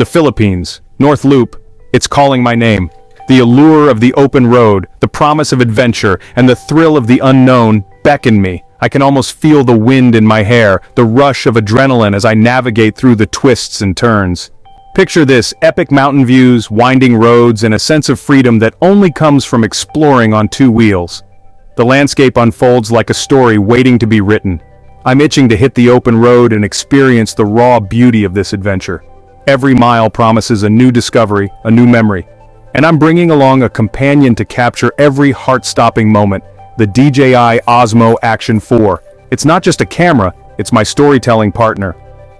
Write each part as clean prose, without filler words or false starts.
The Philippines, North Loop, it's calling my name. The allure of the open road, the promise of adventure, and the thrill of the unknown beckon me. I can almost feel the wind in my hair, the rush of adrenaline as I navigate through the twists and turns. Picture this: epic mountain views, winding roads, and a sense of freedom that only comes from exploring on two wheels. The landscape unfolds like a story waiting to be written. I'm itching to hit the open road and experience the raw beauty of this adventure. Every mile promises a new discovery, a new memory. And I'm bringing along a companion to capture every heart-stopping moment, the DJI Osmo Action 4. It's not just a camera, it's my storytelling partner.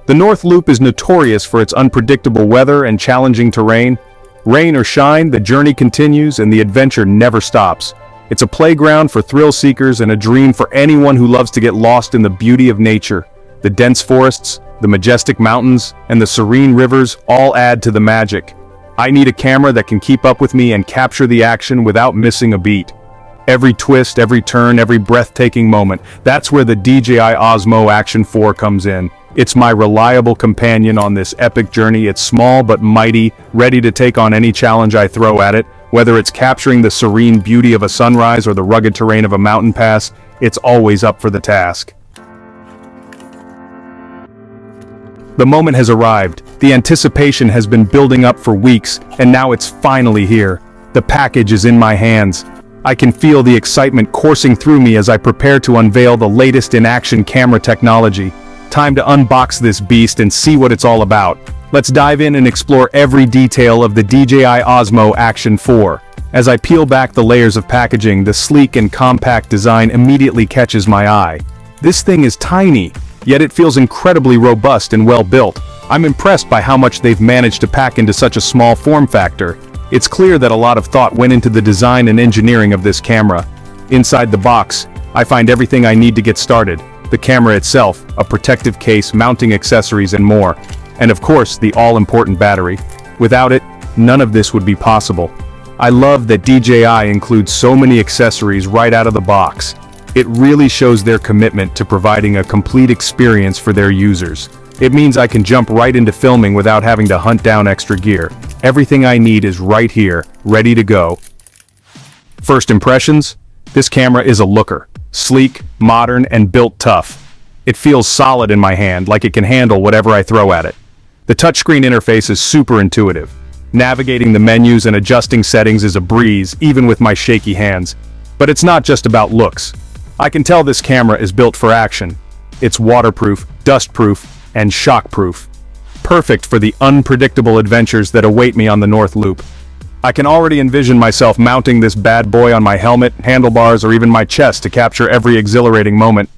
The North Loop is notorious for its unpredictable weather and challenging terrain. Rain or shine, the journey continues and the adventure never stops. It's a playground for thrill seekers and a dream for anyone who loves to get lost in the beauty of nature. The dense forests, the majestic mountains, and the serene rivers all add to the magic. I need a camera that can keep up with me and capture the action without missing a beat. Every twist, every turn, every breathtaking moment, that's where the DJI Osmo Action 4 comes in. It's my reliable companion on this epic journey. It's small but mighty, ready to take on any challenge I throw at it. Whether it's capturing the serene beauty of a sunrise or the rugged terrain of a mountain pass, it's always up for the task. The moment has arrived. The anticipation has been building up for weeks, and now it's finally here. The package is in my hands. I can feel the excitement coursing through me as I prepare to unveil the latest in action camera technology. Time to unbox this beast and see what it's all about. Let's dive in and explore every detail of the DJI Osmo Action 4. As I peel back the layers of packaging, the sleek and compact design immediately catches my eye. This thing is tiny, yet it feels incredibly robust and well built. I'm impressed by how much they've managed to pack into such a small form factor. It's clear that a lot of thought went into the design and engineering of this camera. Inside the box, I find everything I need to get started. The camera itself, a protective case, mounting accessories, and more. And of course, the all-important battery. Without it, none of this would be possible. I love that DJI includes so many accessories right out of the box. It really shows their commitment to providing a complete experience for their users. It means I can jump right into filming without having to hunt down extra gear. Everything I need is right here, ready to go. First impressions? This camera is a looker. Sleek, modern, and built tough. It feels solid in my hand, like it can handle whatever I throw at it. The touchscreen interface is super intuitive. Navigating the menus and adjusting settings is a breeze, even with my shaky hands. But it's not just about looks. I can tell this camera is built for action. It's waterproof, dustproof, and shockproof. Perfect for the unpredictable adventures that await me on the North Loop. I can already envision myself mounting this bad boy on my helmet, handlebars, or even my chest to capture every exhilarating moment.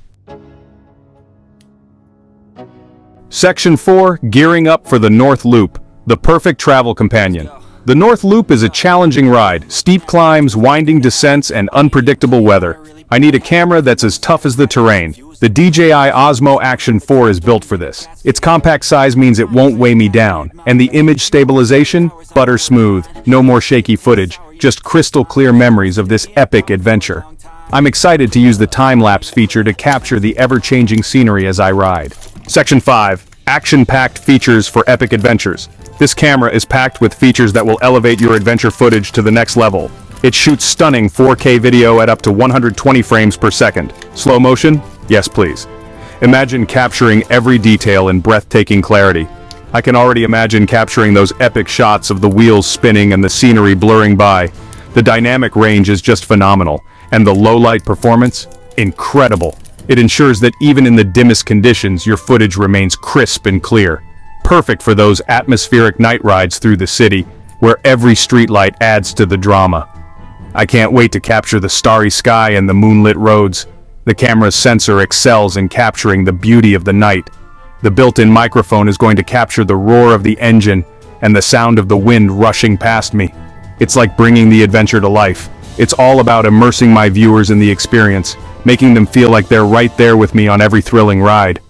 Section 4, Gearing Up for the North Loop, the perfect travel companion. The North Loop is a challenging ride, steep climbs, winding descents, and unpredictable weather. I need a camera that's as tough as the terrain. The DJI Osmo Action 4 is built for this. Its compact size means it won't weigh me down, and the image stabilization, butter smooth, no more shaky footage, just crystal clear memories of this epic adventure. I'm excited to use the time-lapse feature to capture the ever-changing scenery as I ride. Section 5, Action-Packed Features for Epic Adventures. This camera is packed with features that will elevate your adventure footage to the next level. It shoots stunning 4K video at up to 120 frames per second. Slow motion? Yes, please. Imagine capturing every detail in breathtaking clarity. I can already imagine capturing those epic shots of the wheels spinning and the scenery blurring by. The dynamic range is just phenomenal, and the low-light performance? Incredible. It ensures that even in the dimmest conditions, your footage remains crisp and clear. Perfect for those atmospheric night rides through the city, where every streetlight adds to the drama. I can't wait to capture the starry sky and the moonlit roads. The camera's sensor excels in capturing the beauty of the night. The built-in microphone is going to capture the roar of the engine and the sound of the wind rushing past me. It's like bringing the adventure to life. It's all about immersing my viewers in the experience, making them feel like they're right there with me on every thrilling ride.